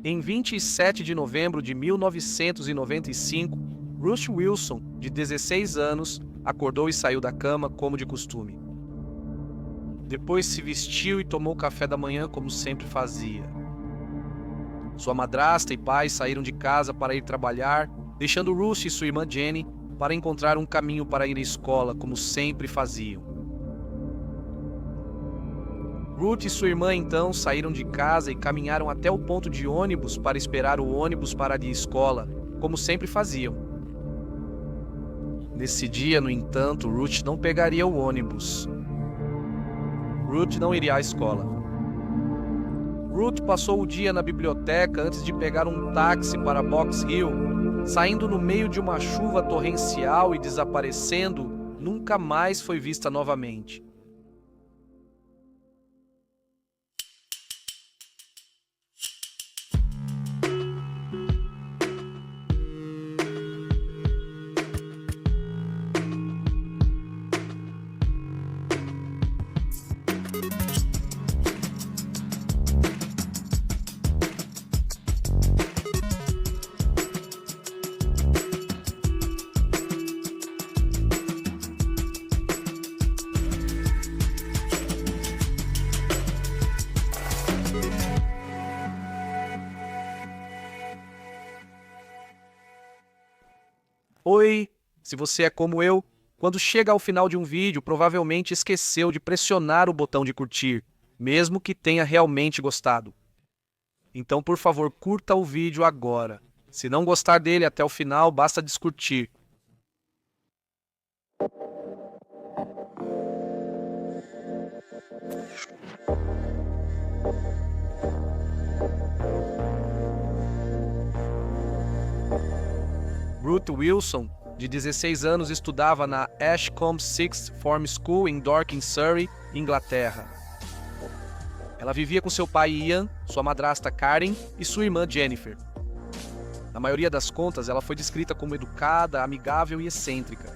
Em 27 de novembro de 1995, Ruth Wilson, de 16 anos, acordou e saiu da cama como de costume. Depois se vestiu e tomou café da manhã como sempre fazia. Sua madrasta e pai saíram de casa para ir trabalhar, deixando Ruth e sua irmã Jenny para encontrar um caminho para ir à escola como sempre faziam. Ruth e sua irmã então saíram de casa e caminharam até o ponto de ônibus para esperar o ônibus para ir à escola, como sempre faziam. Nesse dia, no entanto, Ruth não pegaria o ônibus. Ruth não iria à escola. Ruth passou o dia na biblioteca antes de pegar um táxi para Box Hill, saindo no meio de uma chuva torrencial e desaparecendo, nunca mais foi vista novamente. Oi, se você é como eu, quando chega ao final de um vídeo, provavelmente esqueceu de pressionar o botão de curtir, mesmo que tenha realmente gostado. Então, por favor, curta o vídeo agora. Se não gostar dele até o final, basta descurtir. Ruth Wilson, de 16 anos, estudava na Ashcombe Sixth Form School em Dorking, Surrey, Inglaterra. Ela vivia com seu pai Ian, sua madrasta Karen e sua irmã Jennifer. Na maioria das contas, ela foi descrita como educada, amigável e excêntrica.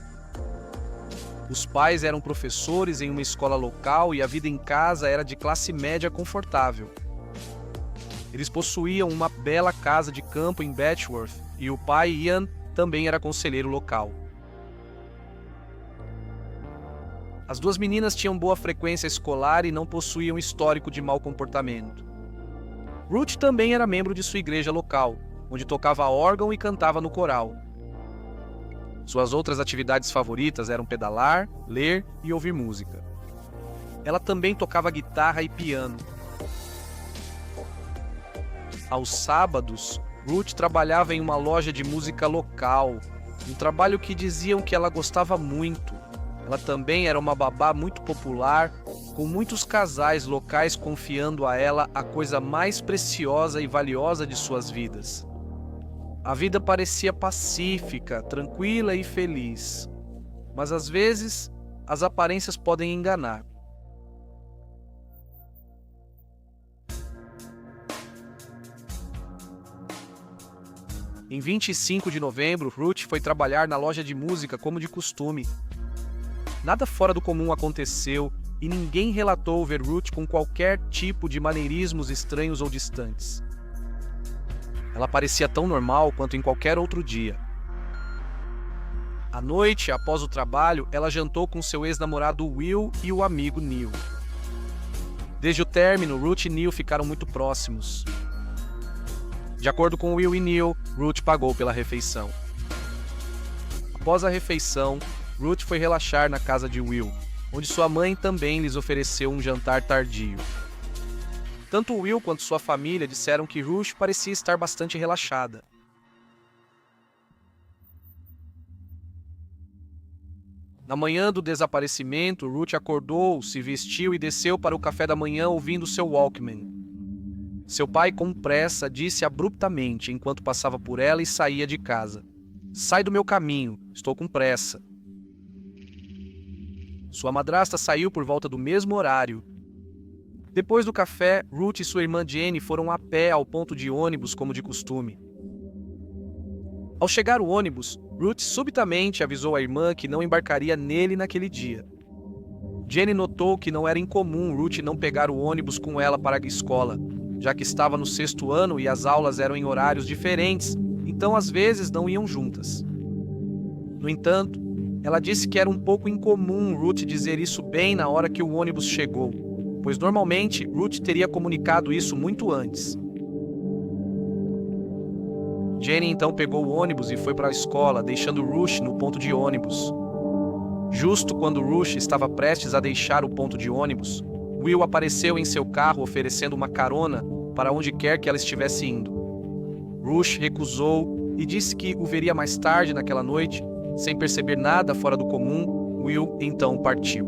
Os pais eram professores em uma escola local e a vida em casa era de classe média confortável. Eles possuíam uma bela casa de campo em Betchworth e o pai Ian também era conselheiro local. As duas meninas tinham boa frequência escolar e não possuíam histórico de mau comportamento. Ruth também era membro de sua igreja local, onde tocava órgão e cantava no coral. Suas outras atividades favoritas eram pedalar, ler e ouvir música. Ela também tocava guitarra e piano. Aos sábados, Ruth trabalhava em uma loja de música local, um trabalho que diziam que ela gostava muito. Ela também era uma babá muito popular, com muitos casais locais confiando a ela a coisa mais preciosa e valiosa de suas vidas. A vida parecia pacífica, tranquila e feliz, mas às vezes as aparências podem enganar. Em 25 de novembro, Ruth foi trabalhar na loja de música como de costume. Nada fora do comum aconteceu e ninguém relatou ver Ruth com qualquer tipo de maneirismos estranhos ou distantes. Ela parecia tão normal quanto em qualquer outro dia. À noite, após o trabalho, ela jantou com seu ex-namorado Will e o amigo Neil. Desde o término, Ruth e Neil ficaram muito próximos. De acordo com Will e Neil, Ruth pagou pela refeição. Após a refeição, Ruth foi relaxar na casa de Will, onde sua mãe também lhes ofereceu um jantar tardio. Tanto Will quanto sua família disseram que Ruth parecia estar bastante relaxada. Na manhã do desaparecimento, Ruth acordou, se vestiu e desceu para o café da manhã ouvindo seu Walkman. Seu pai, com pressa, disse abruptamente enquanto passava por ela e saía de casa: "Sai do meu caminho, estou com pressa." Sua madrasta saiu por volta do mesmo horário. Depois do café, Ruth e sua irmã Jenny foram a pé ao ponto de ônibus como de costume. Ao chegar o ônibus, Ruth subitamente avisou a irmã que não embarcaria nele naquele dia. Jenny notou que não era incomum Ruth não pegar o ônibus com ela para a escola, já que estava no 6º ano e as aulas eram em horários diferentes, então às vezes não iam juntas. No entanto, ela disse que era um pouco incomum Ruth dizer isso bem na hora que o ônibus chegou, pois normalmente Ruth teria comunicado isso muito antes. Jenny então pegou o ônibus e foi para a escola, deixando Ruth no ponto de ônibus. Justo quando Ruth estava prestes a deixar o ponto de ônibus, Will apareceu em seu carro oferecendo uma carona para onde quer que ela estivesse indo. Ruth recusou e disse que o veria mais tarde naquela noite. Sem perceber nada fora do comum, Will então partiu.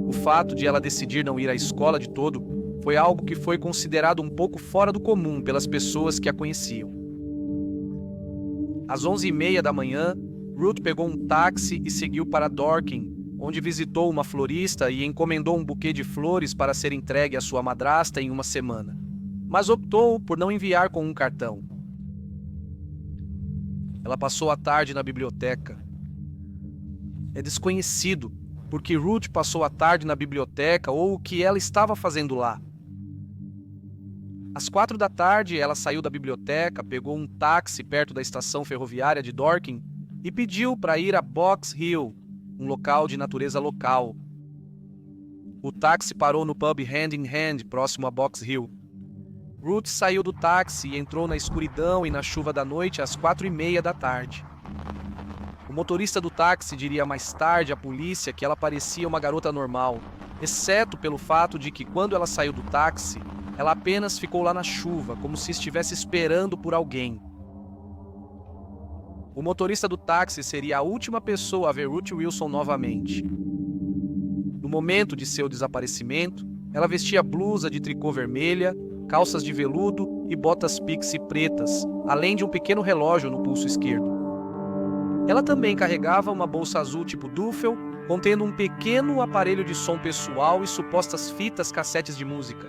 O fato de ela decidir não ir à escola de todo foi algo que foi considerado um pouco fora do comum pelas pessoas que a conheciam. Às 11h30 da manhã, Ruth pegou um táxi e seguiu para Dorking, onde visitou uma florista e encomendou um buquê de flores para ser entregue à sua madrasta em uma semana, mas optou por não enviar com um cartão. Ela passou a tarde na biblioteca. É desconhecido porque Ruth passou a tarde na biblioteca ou o que ela estava fazendo lá. Às 4 da tarde, ela saiu da biblioteca, pegou um táxi perto da estação ferroviária de Dorking e pediu para ir a Box Hill, um local de natureza local. O táxi parou no pub Hand in Hand, próximo a Box Hill. Ruth saiu do táxi e entrou na escuridão e na chuva da noite às 4h30 da tarde. O motorista do táxi diria mais tarde à polícia que ela parecia uma garota normal, exceto pelo fato de que quando ela saiu do táxi, ela apenas ficou lá na chuva, como se estivesse esperando por alguém. O motorista do táxi seria a última pessoa a ver Ruth Wilson novamente. No momento de seu desaparecimento, ela vestia blusa de tricô vermelha, calças de veludo e botas pixie pretas, além de um pequeno relógio no pulso esquerdo. Ela também carregava uma bolsa azul tipo duffel, contendo um pequeno aparelho de som pessoal e supostas fitas cassetes de música.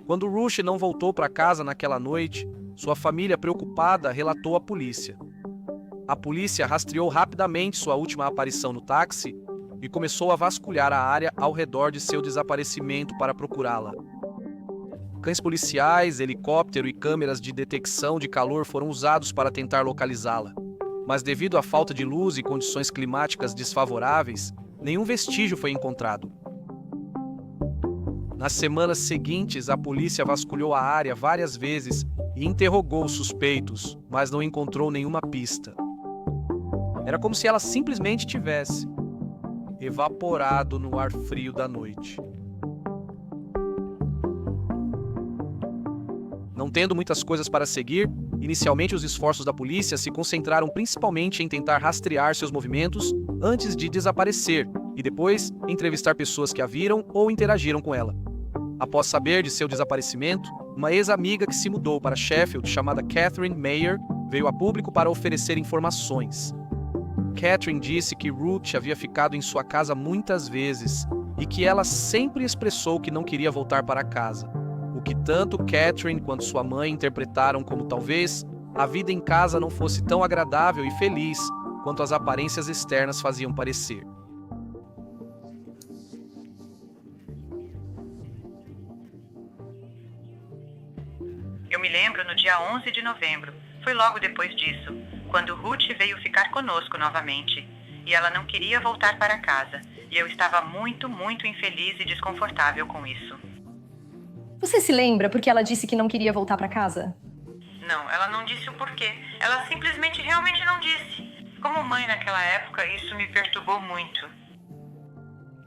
Quando Ruth não voltou para casa naquela noite, sua família, preocupada, relatou à polícia. A polícia rastreou rapidamente sua última aparição no táxi e começou a vasculhar a área ao redor de seu desaparecimento para procurá-la. Cães policiais, helicóptero e câmeras de detecção de calor foram usados para tentar localizá-la, mas devido à falta de luz e condições climáticas desfavoráveis, nenhum vestígio foi encontrado. Nas semanas seguintes, a polícia vasculhou a área várias vezes e interrogou suspeitos, mas não encontrou nenhuma pista. Era como se ela simplesmente tivesse evaporado no ar frio da noite. Não tendo muitas coisas para seguir, inicialmente os esforços da polícia se concentraram principalmente em tentar rastrear seus movimentos antes de desaparecer e depois entrevistar pessoas que a viram ou interagiram com ela. Após saber de seu desaparecimento, uma ex-amiga que se mudou para Sheffield, chamada Catherine Mayer, veio a público para oferecer informações. Catherine disse que Ruth havia ficado em sua casa muitas vezes e que ela sempre expressou que não queria voltar para casa, o que tanto Catherine quanto sua mãe interpretaram como talvez a vida em casa não fosse tão agradável e feliz quanto as aparências externas faziam parecer. Eu me lembro no dia 11 de novembro, foi logo depois disso, quando Ruth veio ficar conosco novamente. E ela não queria voltar para casa, e eu estava muito, muito infeliz e desconfortável com isso. Você se lembra porque ela disse que não queria voltar para casa? Não, ela não disse o porquê. Ela simplesmente realmente não disse. Como mãe naquela época, isso me perturbou muito.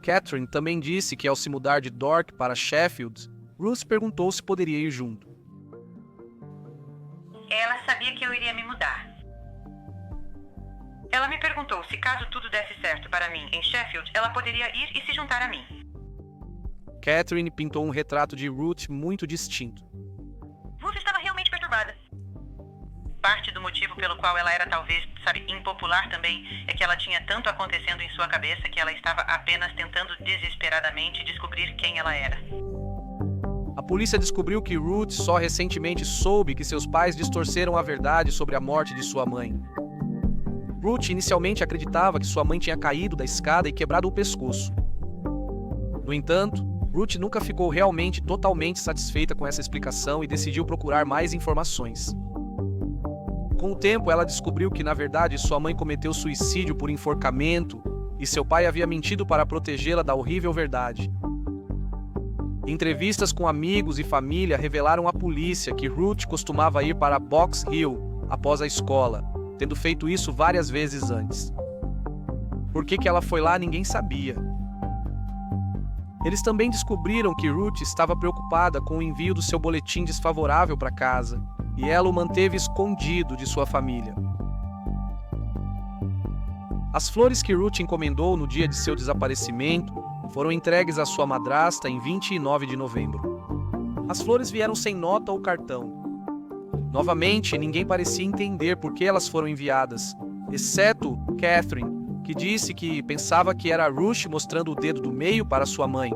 Catherine também disse que ao se mudar de Dork para Sheffield, Ruth perguntou se poderia ir junto. Ela sabia que eu iria me mudar. Ela me perguntou se caso tudo desse certo para mim em Sheffield, ela poderia ir e se juntar a mim. Catherine pintou um retrato de Ruth muito distinto. Ruth estava realmente perturbada. Parte do motivo pelo qual ela era talvez, impopular também, é que ela tinha tanto acontecendo em sua cabeça que ela estava apenas tentando desesperadamente descobrir quem ela era. A polícia descobriu que Ruth só recentemente soube que seus pais distorceram a verdade sobre a morte de sua mãe. Ruth inicialmente acreditava que sua mãe tinha caído da escada e quebrado o pescoço, No entanto, Ruth nunca ficou realmente totalmente satisfeita com essa explicação e decidiu procurar mais informações. Com o tempo, ela descobriu que, na verdade, sua mãe cometeu suicídio por enforcamento e seu pai havia mentido para protegê-la da horrível verdade. Entrevistas com amigos e família revelaram à polícia que Ruth costumava ir para Box Hill após a escola, tendo feito isso várias vezes antes. Por que ela foi lá, ninguém sabia. Eles também descobriram que Ruth estava preocupada com o envio do seu boletim desfavorável para casa, e ela o manteve escondido de sua família. As flores que Ruth encomendou no dia de seu desaparecimento foram entregues à sua madrasta em 29 de novembro. As flores vieram sem nota ou cartão. Novamente, ninguém parecia entender por que elas foram enviadas, exceto Catherine, que disse que pensava que era Ruth mostrando o dedo do meio para sua mãe,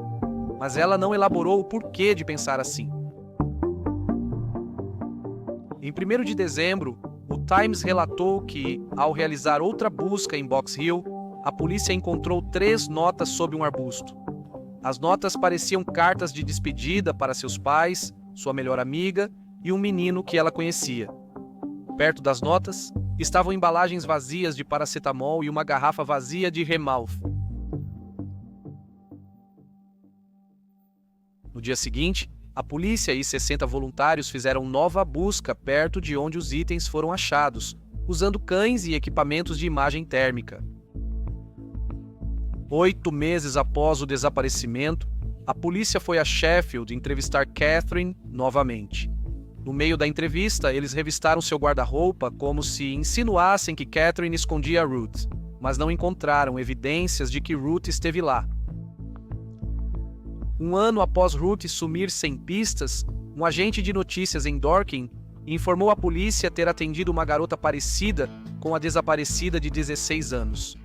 mas ela não elaborou o porquê de pensar assim. Em 1º de dezembro, o Times relatou que, ao realizar outra busca em Box Hill, a polícia encontrou 3 notas sob um arbusto. As notas pareciam cartas de despedida para seus pais, sua melhor amiga e um menino que ela conhecia. Perto das notas, estavam embalagens vazias de paracetamol e uma garrafa vazia de Remalf. No dia seguinte, a polícia e 60 voluntários fizeram nova busca perto de onde os itens foram achados, usando cães e equipamentos de imagem térmica. 8 meses após o desaparecimento, a polícia foi a Sheffield entrevistar Catherine novamente. No meio da entrevista, eles revistaram seu guarda-roupa como se insinuassem que Catherine escondia Ruth, mas não encontraram evidências de que Ruth esteve lá. Um ano após Ruth sumir sem pistas, um agente de notícias em Dorking informou à polícia ter atendido uma garota parecida com a desaparecida de 16 anos.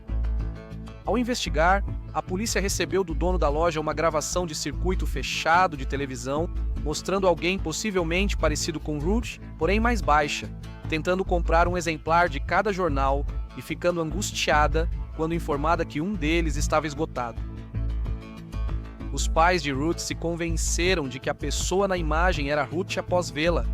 Ao investigar, a polícia recebeu do dono da loja uma gravação de circuito fechado de televisão mostrando alguém possivelmente parecido com Ruth, porém mais baixa, tentando comprar um exemplar de cada jornal e ficando angustiada quando informada que um deles estava esgotado. Os pais de Ruth se convenceram de que a pessoa na imagem era Ruth após vê-la.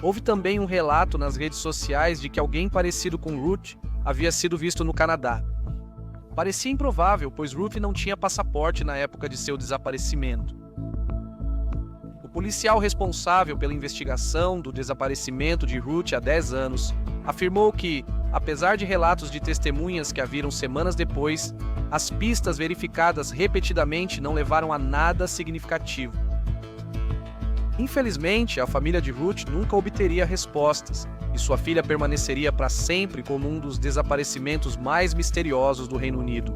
Houve também um relato nas redes sociais de que alguém parecido com Ruth havia sido visto no Canadá. Parecia improvável, pois Ruth não tinha passaporte na época de seu desaparecimento. O policial responsável pela investigação do desaparecimento de Ruth há 10 anos afirmou que, apesar de relatos de testemunhas que a viram semanas depois, as pistas verificadas repetidamente não levaram a nada significativo. Infelizmente, a família de Ruth nunca obteria respostas, e sua filha permaneceria para sempre como um dos desaparecimentos mais misteriosos do Reino Unido.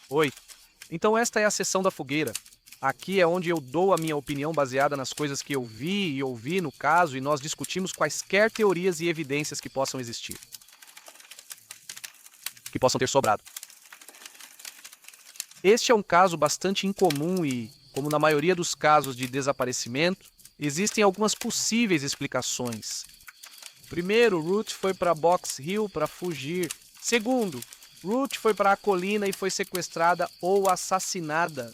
Oi, então esta é a sessão da fogueira. Aqui é onde eu dou a minha opinião baseada nas coisas que eu vi e ouvi no caso e nós discutimos quaisquer teorias e evidências que possam existir. Que possam ter sobrado. Este é um caso bastante incomum e, como na maioria dos casos de desaparecimento, existem algumas possíveis explicações. Primeiro, Ruth foi para Box Hill para fugir. Segundo, Ruth foi para a colina e foi sequestrada ou assassinada.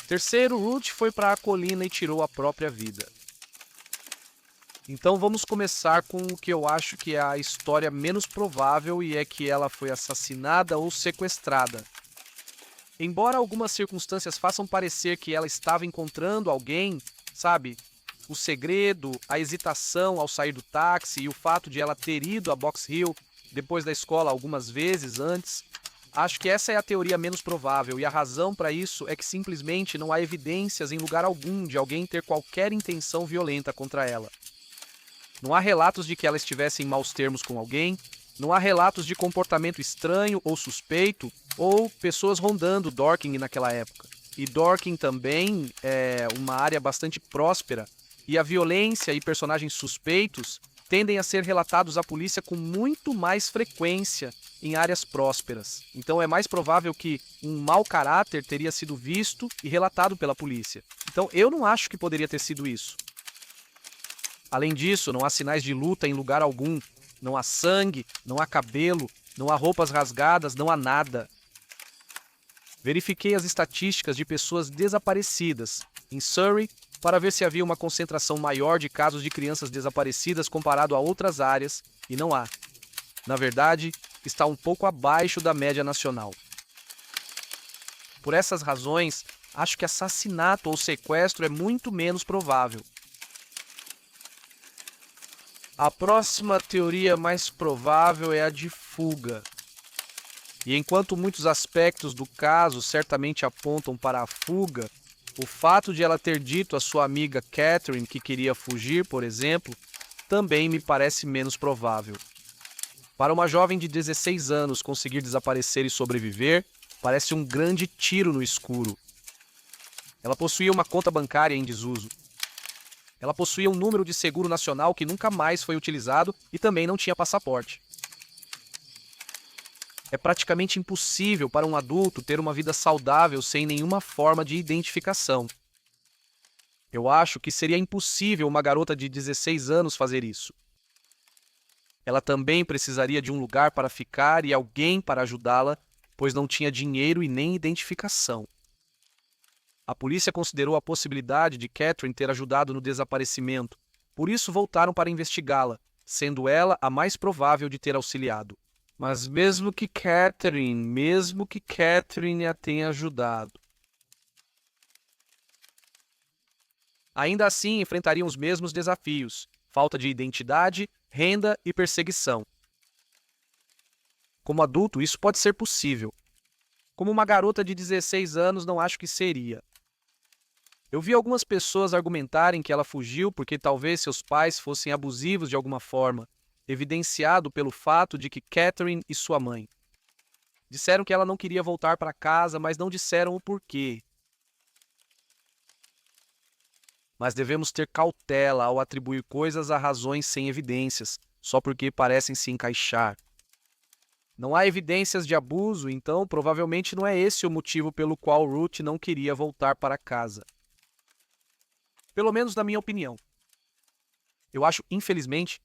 Terceiro, Ruth foi para a colina e tirou a própria vida. Então vamos começar com o que eu acho que é a história menos provável e é que ela foi assassinada ou sequestrada. Embora algumas circunstâncias façam parecer que ela estava encontrando alguém, sabe? O segredo, a hesitação ao sair do táxi e o fato de ela ter ido a Box Hill depois da escola algumas vezes antes, acho que essa é a teoria menos provável e a razão para isso é que simplesmente não há evidências em lugar algum de alguém ter qualquer intenção violenta contra ela. Não há relatos de que ela estivesse em maus termos com alguém, não há relatos de comportamento estranho ou suspeito ou pessoas rondando Dorking naquela época. E Dorking também é uma área bastante próspera e a violência e personagens suspeitos tendem a ser relatados à polícia com muito mais frequência em áreas prósperas. Então é mais provável que um mau caráter teria sido visto e relatado pela polícia. Então eu não acho que poderia ter sido isso. Além disso, não há sinais de luta em lugar algum. Não há sangue, não há cabelo, não há roupas rasgadas, não há nada. Verifiquei as estatísticas de pessoas desaparecidas em Surrey para ver se havia uma concentração maior de casos de crianças desaparecidas comparado a outras áreas, e não há. Na verdade, está um pouco abaixo da média nacional. Por essas razões, acho que assassinato ou sequestro é muito menos provável. A próxima teoria mais provável é a de fuga. E enquanto muitos aspectos do caso certamente apontam para a fuga, o fato de ela ter dito à sua amiga Catherine que queria fugir, por exemplo, também me parece menos provável. Para uma jovem de 16 anos conseguir desaparecer e sobreviver, parece um grande tiro no escuro. Ela possuía uma conta bancária em desuso. Ela possuía um número de seguro nacional que nunca mais foi utilizado e também não tinha passaporte. É praticamente impossível para um adulto ter uma vida saudável sem nenhuma forma de identificação. Eu acho que seria impossível uma garota de 16 anos fazer isso. Ela também precisaria de um lugar para ficar e alguém para ajudá-la, pois não tinha dinheiro e nem identificação. A polícia considerou a possibilidade de Catherine ter ajudado no desaparecimento, por isso voltaram para investigá-la, sendo ela a mais provável de ter auxiliado. Mas mesmo que Catherine a tenha ajudado, ainda assim enfrentariam os mesmos desafios: falta de identidade, renda e perseguição. Como adulto, isso pode ser possível. Como uma garota de 16 anos, não acho que seria. Eu vi algumas pessoas argumentarem que ela fugiu porque talvez seus pais fossem abusivos de alguma forma, evidenciado pelo fato de que Catherine e sua mãe disseram que ela não queria voltar para casa, mas não disseram o porquê. Mas devemos ter cautela ao atribuir coisas a razões sem evidências, só porque parecem se encaixar. Não há evidências de abuso, então provavelmente não é esse o motivo pelo qual Ruth não queria voltar para casa. Pelo menos na minha opinião. Eu acho, infelizmente,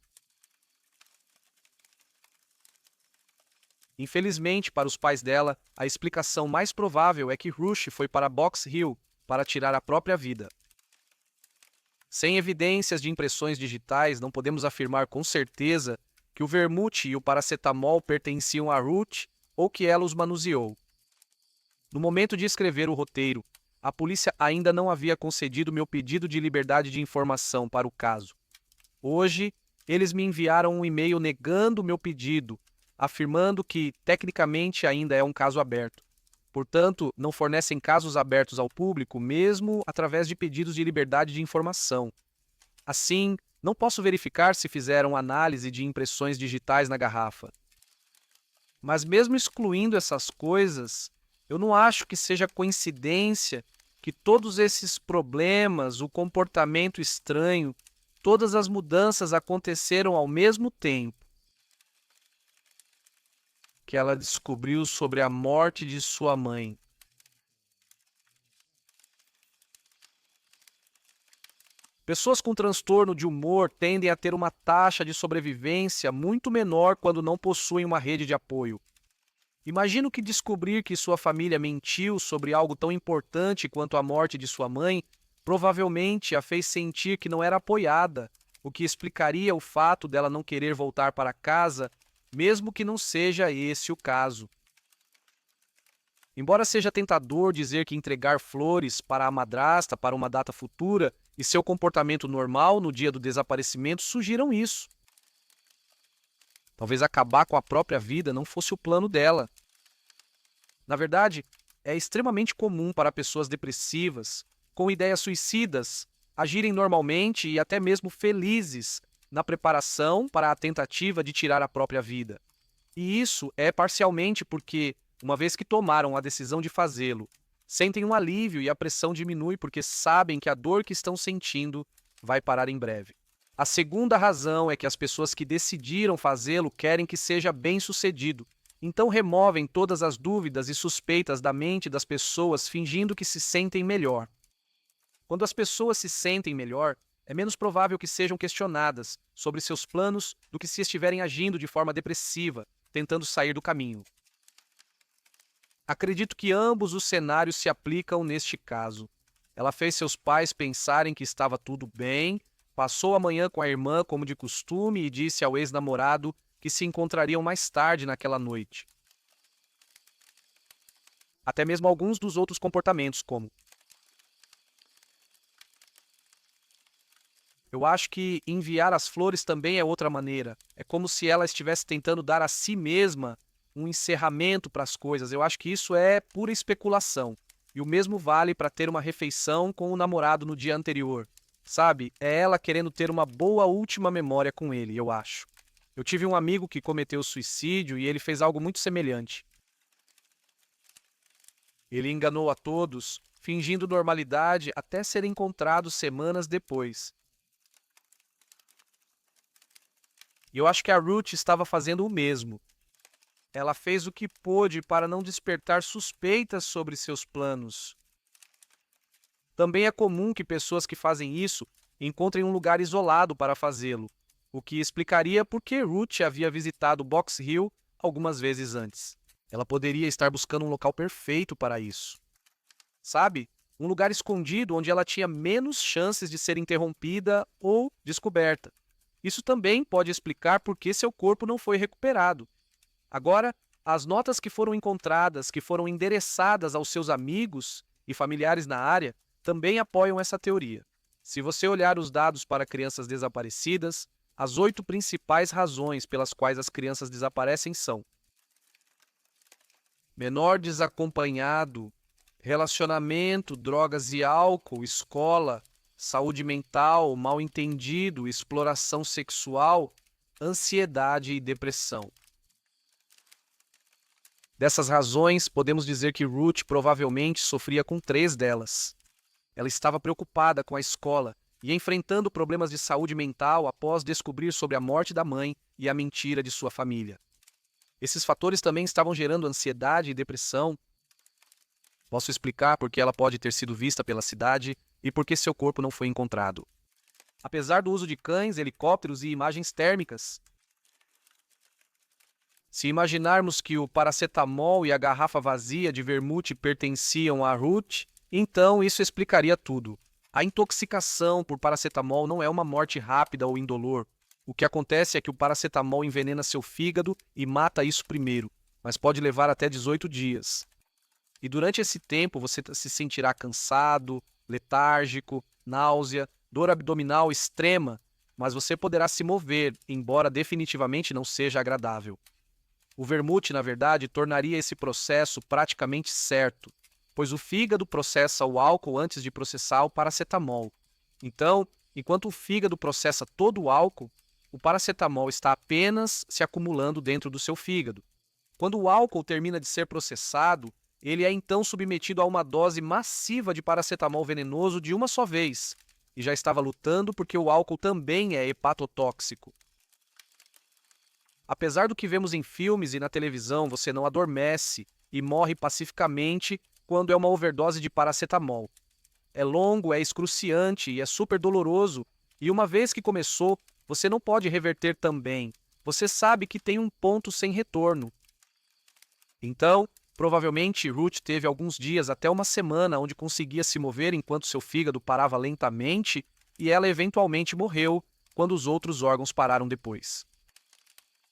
para os pais dela, a explicação mais provável é que Ruth foi para Box Hill para tirar a própria vida. Sem evidências de impressões digitais, não podemos afirmar com certeza que o vermute e o paracetamol pertenciam a Ruth ou que ela os manuseou. No momento de escrever o roteiro, a polícia ainda não havia concedido meu pedido de liberdade de informação para o caso. Hoje, eles me enviaram um e-mail negando meu pedido, afirmando que, tecnicamente, ainda é um caso aberto. Portanto, não fornecem casos abertos ao público, mesmo através de pedidos de liberdade de informação. Assim, não posso verificar se fizeram análise de impressões digitais na garrafa. Mas mesmo excluindo essas coisas, eu não acho que seja coincidência que todos esses problemas, o comportamento estranho, todas as mudanças aconteceram ao mesmo tempo que ela descobriu sobre a morte de sua mãe. Pessoas com transtorno de humor tendem a ter uma taxa de sobrevivência muito menor quando não possuem uma rede de apoio. Imagino que descobrir que sua família mentiu sobre algo tão importante quanto a morte de sua mãe provavelmente a fez sentir que não era apoiada, o que explicaria o fato dela não querer voltar para casa, mesmo que não seja esse o caso. Embora seja tentador dizer que entregar flores para a madrasta para uma data futura e seu comportamento normal no dia do desaparecimento sugiram isso. Talvez acabar com a própria vida não fosse o plano dela. Na verdade, é extremamente comum para pessoas depressivas, com ideias suicidas, agirem normalmente e até mesmo felizes na preparação para a tentativa de tirar a própria vida. E isso é parcialmente porque, uma vez que tomaram a decisão de fazê-lo, sentem um alívio e a pressão diminui porque sabem que a dor que estão sentindo vai parar em breve. A segunda razão é que as pessoas que decidiram fazê-lo querem que seja bem-sucedido Então removem todas as dúvidas e suspeitas da mente das pessoas fingindo que se sentem melhor. Quando as pessoas se sentem melhor, é menos provável que sejam questionadas sobre seus planos do que se estiverem agindo de forma depressiva, tentando sair do caminho. Acredito que ambos os cenários se aplicam neste caso. Ela fez seus pais pensarem que estava tudo bem, passou a manhã com a irmã como de costume e disse ao ex-namorado que se encontrariam mais tarde naquela noite. Até mesmo alguns dos outros comportamentos, como: eu acho que enviar as flores também é outra maneira. É como se ela estivesse tentando dar a si mesma um encerramento para as coisas. Eu acho que isso é pura especulação. E o mesmo vale para ter uma refeição com o namorado no dia anterior. Sabe, é ela querendo ter uma boa última memória com ele, eu acho. Eu tive um amigo que cometeu suicídio e ele fez algo muito semelhante. Ele enganou a todos, fingindo normalidade até ser encontrado semanas depois. E eu acho que a Ruth estava fazendo o mesmo. Ela fez o que pôde para não despertar suspeitas sobre seus planos. Também é comum que pessoas que fazem isso encontrem um lugar isolado para fazê-lo, o que explicaria por que Ruth havia visitado Box Hill algumas vezes antes. Ela poderia estar buscando um local perfeito para isso. Sabe? Um lugar escondido onde ela tinha menos chances de ser interrompida ou descoberta. Isso também pode explicar por que seu corpo não foi recuperado. Agora, as notas que foram encontradas, que foram endereçadas aos seus amigos e familiares na área, também apoiam essa teoria. Se você olhar os dados para crianças desaparecidas, as 8 principais razões pelas quais as crianças desaparecem são: menor desacompanhado, relacionamento, drogas e álcool, escola, saúde mental, mal-entendido, exploração sexual, ansiedade e depressão. Dessas razões, podemos dizer que Ruth provavelmente sofria com 3 delas. Ela estava preocupada com a escola e enfrentando problemas de saúde mental após descobrir sobre a morte da mãe e a mentira de sua família. Esses fatores também estavam gerando ansiedade e depressão. Posso explicar por que ela pode ter sido vista pela cidade e por que seu corpo não foi encontrado. Apesar do uso de cães, helicópteros e imagens térmicas, se imaginarmos que o paracetamol e a garrafa vazia de vermute pertenciam a Ruth, então isso explicaria tudo. A intoxicação por paracetamol não é uma morte rápida ou indolor. O que acontece é que o paracetamol envenena seu fígado e mata isso primeiro, mas pode levar até 18 dias. E durante esse tempo você se sentirá cansado, letárgico, náusea, dor abdominal extrema, mas você poderá se mover, embora definitivamente não seja agradável. O vermute, na verdade, tornaria esse processo praticamente certo, pois o fígado processa o álcool antes de processar o paracetamol. Então, enquanto o fígado processa todo o álcool, o paracetamol está apenas se acumulando dentro do seu fígado. Quando o álcool termina de ser processado, ele é então submetido a uma dose massiva de paracetamol venenoso de uma só vez, e já estava lutando porque o álcool também é hepatotóxico. Apesar do que vemos em filmes e na televisão, você não adormece e morre pacificamente quando é uma overdose de paracetamol. É longo, é excruciante e é super doloroso, e uma vez que começou, você não pode reverter também. Você sabe que tem um ponto sem retorno. Então, provavelmente Ruth teve alguns dias até uma semana onde conseguia se mover enquanto seu fígado parava lentamente e ela eventualmente morreu quando os outros órgãos pararam depois.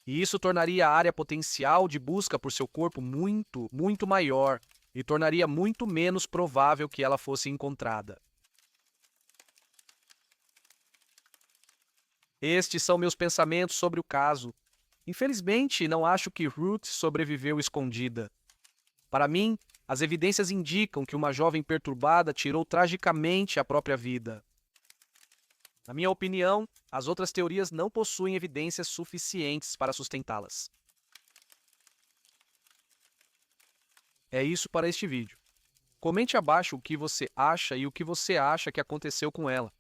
E isso tornaria a área potencial de busca por seu corpo muito, muito maior e tornaria muito menos provável que ela fosse encontrada. Estes são meus pensamentos sobre o caso. Infelizmente, não acho que Ruth sobreviveu escondida. Para mim, as evidências indicam que uma jovem perturbada tirou tragicamente a própria vida. Na minha opinião, as outras teorias não possuem evidências suficientes para sustentá-las. É isso para este vídeo. Comente abaixo o que você acha e o que você acha que aconteceu com ela.